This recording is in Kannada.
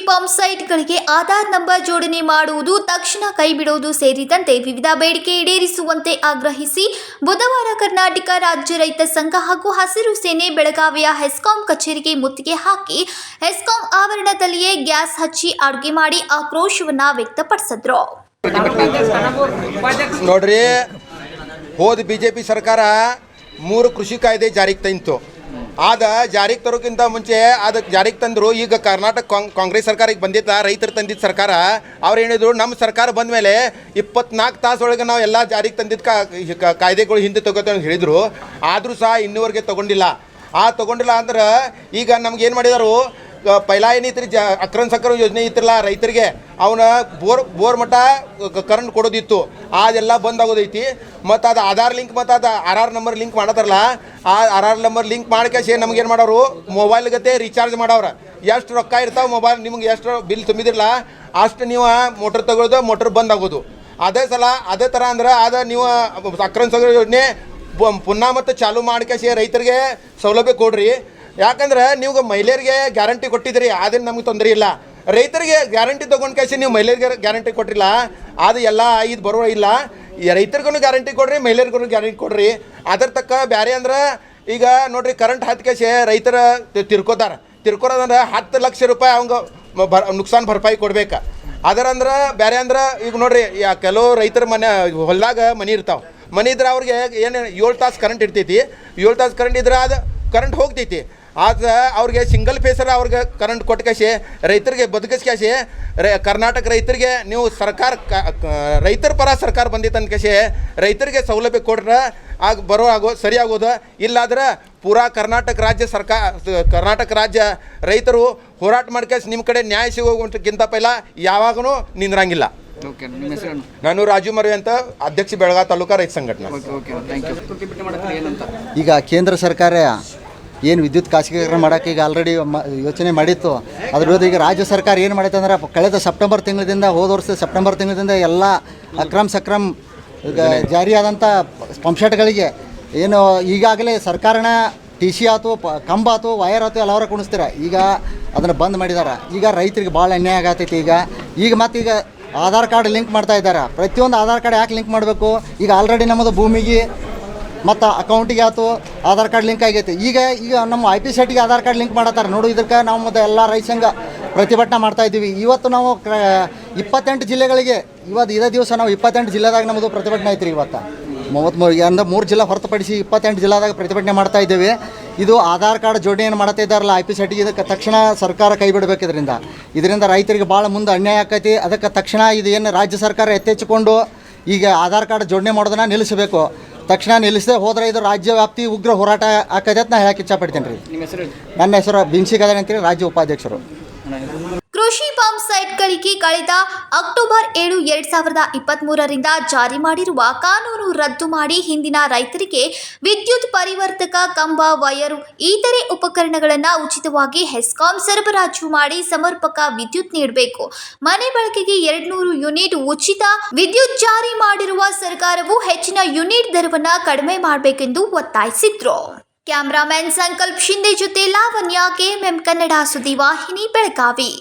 ಪಂಪ್ ಸೈಟ್ಗಳಿಗೆ ಆಧಾರ್ ನಂಬರ್ ಜೋಡಣೆ ಮಾಡುವುದು ತಕ್ಷಣ ಕೈಬಿಡುವುದು ಸೇರಿದಂತೆ ವಿವಿಧ ಬೇಡಿಕೆ ಈಡೇರಿಸುವಂತೆ ಆಗ್ರಹಿಸಿ ಬುಧವಾರ ಕರ್ನಾಟಕ ರಾಜ್ಯ ರೈತ ಸಂಘ ಹಾಗೂ ಹಸಿರು ಸೇನೆ ಬೆಳಗಾವಿಯ ಹೆಸ್ಕಾಂ ಕಚೇರಿಗೆ ಮುತ್ತಿಗೆ ಹಾಕಿ ಹೆಸ್ಕಾಂ ಆವರಣದಲ್ಲಿಯೇ ಗ್ಯಾಸ್ ಹಚ್ಚಿ ಅಡುಗೆ ಮಾಡಿ ಆಕ್ರೋಶವನ್ನ ವ್ಯಕ್ತಪಡಿಸಿದ್ರು. ನೋಡ್ರಿ, ಹೋದ ಬಿಜೆಪಿ ಸರ್ಕಾರ 3 ಕೃಷಿ ಕಾಯ್ದೆ ಜಾರಿಗೆ ತಂತು. ಆದ ಜಾರಿಗೆ ತರೋಕ್ಕಿಂತ ಮುಂಚೆ ಅದಕ್ಕೆ ಜಾರಿಗೆ ತಂದರು. ಈಗ ಕರ್ನಾಟಕ ಕಾಂಗ್ರೆಸ್ ಸರ್ಕಾರ ಈಗ ಬಂದಿದ್ದ ರೈತರು ತಂದಿದ್ದ ಸರ್ಕಾರ ಅವ್ರು ಹೇಳಿದ್ರು, ನಮ್ಮ ಸರ್ಕಾರ ಬಂದ ಮೇಲೆ 24 ತಾಸೊಳಗೆ ನಾವು ಎಲ್ಲ ಜಾರಿಗೆ ತಂದಿದ್ದ ಕಾಯ್ದೆಗಳು ಹಿಂದೆ ತಗೋತೇವೆ ಅಂತ ಹೇಳಿದರು. ಆದರೂ ಸಹ ಇನ್ನೂವರೆಗೆ ತೊಗೊಂಡಿಲ್ಲ ಅಂದ್ರೆ ಈಗ ನಮ್ಗೆ ಏನು ಮಾಡಿದರು, ಪೈಲಾ ಏನೈತ್ರಿ ಅಕ್ರಮ್ ಸಕ್ರಮ್ ಯೋಜನೆ ಇತ್ತಿರಲ್ಲ ರೈತರಿಗೆ, ಅವನ ಬೋರ್ ಮಟ್ಟ ಕರೆಂಟ್ ಕೊಡೋದಿತ್ತು, ಅದೆಲ್ಲ ಬಂದಾಗೋದೈತಿ. ಮತ್ತು ಅದು ಆಧಾರ್ ಲಿಂಕ್ ಮತ್ತು ಅದು RR ನಂಬರ್ ಲಿಂಕ್ ಮಾಡತ್ತಾರಲ್ಲ, ಆ RR ನಂಬರ್ ಲಿಂಕ್ ಮಾಡ್ಕೇಸಿ ನಮ್ಗೇನು ಮಾಡೋರು, ಮೊಬೈಲ್ ಗತೆ ರೀಚಾರ್ಜ್ ಮಾಡವ್ರ. ಎಷ್ಟು ರೊಕ್ಕ ಇರ್ತಾವೆ ಮೊಬೈಲ್, ನಿಮ್ಗೆ ಎಷ್ಟು ಬಿಲ್ ತುಂಬಿದಿರಲ್ಲ ಅಷ್ಟು ನೀವು ಮೋಟ್ರ್ ತಗೊಳ್ಳೋದು, ಮೋಟ್ರ್ ಬಂದಾಗೋದು. ಅದೇ ಥರ ಅಂದ್ರೆ ಅದು ನೀವು ಅಕ್ರಮ್ ಸಕ್ರಮ್ ಯೋಜನೆ ಪುನಃ ಮತ್ತು ಚಾಲೂ ಮಾಡ್ಕೇಸಿ ರೈತರಿಗೆ ಸೌಲಭ್ಯ ಕೊಡ್ರಿ. ಯಾಕಂದ್ರೆ ನೀವು ಮಹಿಳೆಯರಿಗೆ ಗ್ಯಾರಂಟಿ ಕೊಟ್ಟಿದ್ರಿ, ಅದೇನು ನಮ್ಗೆ ತೊಂದರೆ ಇಲ್ಲ. ರೈತರಿಗೆ ಗ್ಯಾರಂಟಿ ತೊಗೊಂಡು ಕೇಸಿ ನೀವು ಮಹಿಳೆಯರಿಗೆ ಗ್ಯಾರಂಟಿ ಕೊಟ್ಟಿಲ್ಲ, ಅದು ಎಲ್ಲ ಇದು ಬರೋ ಇಲ್ಲ. ರೈತರಿಗೂ ಗ್ಯಾರಂಟಿ ಕೊಡ್ರಿ, ಮಹಿಳೆಯರಿಗೂ ಗ್ಯಾರಂಟಿ ಕೊಡ್ರಿ. ಅದ್ರ ತಕ್ಕ ಬೇರೆ ಅಂದ್ರೆ ಈಗ ನೋಡ್ರಿ, ಕರೆಂಟ್ ಹತ್ತು ಕೇಸಿ ರೈತರ ತಿರ್ಕೋದಂದ್ರೆ 10 ಲಕ್ಷ ರೂಪಾಯಿ ಅವಂಗೆ ನುಕ್ಸಾನ್ ಭರ್ಪಾಯಿ ಕೊಡ್ಬೇಕು. ಅದರಂದ್ರೆ ಬೇರೆ ಅಂದ್ರೆ ಈಗ ನೋಡ್ರಿ, ಕೆಲವು ರೈತರ ಹೊಲದಾಗ ಮನೆ ಇರ್ತಾವೆ. ಮನೆ ಇದ್ರೆ ಅವ್ರಿಗೆ ಏನು 7 ತಾಸು ಕರೆಂಟ್ ಇರ್ತೈತಿ. 7 ತಾಸು ಕರೆಂಟ್ ಇದ್ರೆ ಅದು ಕರೆಂಟ್ ಹೋಗ್ತೈತಿ. ಆದ್ರೆ ಅವ್ರಿಗೆ ಸಿಂಗಲ್ ಫೇಸರ ಅವ್ರಿಗೆ ಕರೆಂಟ್ ಕೊಟ್ಕೇಸಿ ರೈತರಿಗೆ ಬದುಕಿಸ್ಕೇಸಿ ಕರ್ನಾಟಕ ರೈತರಿಗೆ ನೀವು ಸರ್ಕಾರ ರೈತರ ಪರ ಸರ್ಕಾರ ಬಂದಿತ್ತು ಅನ್ಕೇಸಿ ರೈತರಿಗೆ ಸೌಲಭ್ಯ ಕೊಟ್ರೆ ಸರಿ ಆಗೋದು. ಇಲ್ಲಾದ್ರೆ ಪೂರಾ ಕರ್ನಾಟಕ ರಾಜ್ಯ ರೈತರು ಹೋರಾಟ ಮಾಡ್ಕೇಸಿ ನಿಮ್ಮ ಕಡೆ ನ್ಯಾಯ ಸಿಗೋಕ್ಕಿಂತ ಪೈಲ ಯಾವಾಗೂ ನಿಂದ್ರಂಗಿಲ್ಲ. ನಾನು ರಾಜು ಮರ್ವೆ ಅಂತ, ಅಧ್ಯಕ್ಷ ಬೆಳಗಾವಿ ತಾಲೂಕಾ ರೈತ ಸಂಘಟನೆ. ಈಗ ಕೇಂದ್ರ ಸರ್ಕಾರ ಏನು ವಿದ್ಯುತ್ ಖಾಸಗೀಕರಣ ಮಾಡೋಕ್ಕೆ ಈಗ ಆಲ್ರೆಡಿ ಯೋಚನೆ ಮಾಡಿತ್ತು. ಅದ್ರ ವಿರುದ್ಧ ಈಗ ರಾಜ್ಯ ಸರ್ಕಾರ ಏನು ಮಾಡೈತೆ ಅಂದ್ರೆ, ಕಳೆದ ಸೆಪ್ಟೆಂಬರ್ ತಿಂಗಳಿಂದ, ಹೋದ ವರ್ಷದ ಸೆಪ್ಟೆಂಬರ್ ತಿಂಗಳಿಂದ ಎಲ್ಲ ಅಕ್ರಮ್ ಸಕ್ರಮ್ ಈಗ ಜಾರಿಯಾದಂಥ ಪಂಪ್ಸೆಟ್ಗಳಿಗೆ ಏನು ಈಗಾಗಲೇ ಸರ್ಕಾರನ TC ಆಯ್ತು, ಕಂಬ ಆಯ್ತು, ವಯರ್ ಆಯ್ತು ಎಲ್ಲವರ ಕುಣಿಸ್ತೀರ. ಈಗ ಅದನ್ನು ಬಂದ್ ಮಾಡಿದ್ದಾರೆ. ಈಗ ರೈತರಿಗೆ ಭಾಳ ಅನ್ಯಾಯ ಆಗತೈತಿ. ಈಗ ಮತ್ತೀಗ ಆಧಾರ್ ಕಾರ್ಡ್ ಲಿಂಕ್ ಮಾಡ್ತಾ ಇದ್ದಾರೆ. ಪ್ರತಿಯೊಂದು ಆಧಾರ್ ಕಾರ್ಡ್ ಯಾಕೆ ಲಿಂಕ್ ಮಾಡಬೇಕು? ಈಗ ಆಲ್ರೆಡಿ ನಮ್ಮದು ಭೂಮಿಗೆ ಮತ್ತು ಅಕೌಂಟಿಗೆ ಆಯ್ತು ಆಧಾರ್ ಕಾರ್ಡ್ ಲಿಂಕ್ ಆಗೈತೆ. ಈಗ ನಮ್ಮ IP ಸೆಟ್ಗೆ ಆಧಾರ್ ಕಾರ್ಡ್ ಲಿಂಕ್ ಮಾಡತ್ತಾರೆ. ನೋಡು, ಇದಕ್ಕೆ ನಾವು ಮತ್ತು ಎಲ್ಲ ರೈತ ಸಂಘ ಪ್ರತಿಭಟನೆ ಮಾಡ್ತಾಯಿದ್ದೀವಿ. ಇವತ್ತು ನಾವು 28 ಜಿಲ್ಲೆಗಳಿಗೆ ಇದೇ ದಿವಸ ನಾವು 28 ಜಿಲ್ಲೆದಾಗ ನಮ್ಮದು ಪ್ರತಿಭಟನೆ ಐತ್ರಿ. ಇವತ್ತು 3 ಜಿಲ್ಲೆ ಹೊರತುಪಡಿಸಿ 28 ಜಿಲ್ಲೆದಾಗ ಪ್ರತಿಭಟನೆ ಮಾಡ್ತಾ ಇದ್ದೇವೆ. ಇದು ಆಧಾರ್ ಕಾರ್ಡ್ ಜೋಡಣೆಯನ್ನು ಮಾಡ್ತಾ ಇದ್ದಾರಲ್ಲ IP ಸೆಟ್ಗೆ, ಇದಕ್ಕೆ ತಕ್ಷಣ ಸರ್ಕಾರ ಕೈ ಬಿಡಬೇಕು. ಇದರಿಂದ ರೈತರಿಗೆ ಭಾಳ ಮುಂದೆ ಅನ್ಯಾಯ ಆಕೈತಿ. ಅದಕ್ಕೆ ತಕ್ಷಣ ಇದು ಏನು ರಾಜ್ಯ ಸರ್ಕಾರ ಎತ್ತೆಚ್ಚಿಕೊಂಡು ಈಗ ಆಧಾರ್ ಕಾರ್ಡ್ ಜೋಡಣೆ ಮಾಡೋದನ್ನು ನಿಲ್ಲಿಸಬೇಕು. ತಕ್ಷಣ ನಿಲ್ಲಿಸದೆ ಹೋದರೆ ಇದು ರಾಜ್ಯ ವ್ಯಾಪ್ತಿ ಉಗ್ರ ಹೋರಾಟ ಆಕೈತೆ ಅಂತ ನಾ ಹೇಳಕ್ಕೆ ಇಚ್ಛಪಡ್ತೀನಿ ರೀ. ನನ್ನ ಹೆಸರು ಬಿನ್ಸಿಗದರ್ ಅಂತೇಳಿ, ರಾಜ್ಯ ಉಪಾಧ್ಯಕ್ಷರು. ಕೃಷಿ ಪಂಪ್ ಸೈಟ್ಗಳಿಗೆ ಕಳೆದ ಅಕ್ಟೋಬರ್ 7, 2023ರಿಂದ ಜಾರಿ ಮಾಡಿರುವ ಕಾನೂನು ರದ್ದು ಮಾಡಿ ಹಿಂದಿನ ರೈತರಿಗೆ ವಿದ್ಯುತ್ ಪರಿವರ್ತಕ, ಕಂಬ, ವಯರು ಇತರೆ ಉಪಕರಣಗಳನ್ನು ಉಚಿತವಾಗಿ ಹೆಸ್ಕಾಂ ಸರಬರಾಜು ಮಾಡಿ ಸಮರ್ಪಕ ವಿದ್ಯುತ್ ನೀಡಬೇಕು. ಮನೆ ಬಳಕೆಗೆ 200 ಯೂನಿಟ್ ಉಚಿತ ವಿದ್ಯುತ್ ಜಾರಿ ಮಾಡಿರುವ ಸರ್ಕಾರವು ಹೆಚ್ಚಿನ ಯೂನಿಟ್ ದರವನ್ನು ಕಡಿಮೆ ಮಾಡಬೇಕೆಂದು ಒತ್ತಾಯಿಸಿದ್ರು. ಕ್ಯಾಮರಾಮನ್ ಸಂಕಲ್ಪ ಶಿಂದೆ ಜೊತೆ ಲಾವಣ್ಯ, KMM ಕನ್ನಡ ಸುದ್ದಿವಾಹಿನಿ, ಬೆಳಗಾವಿ.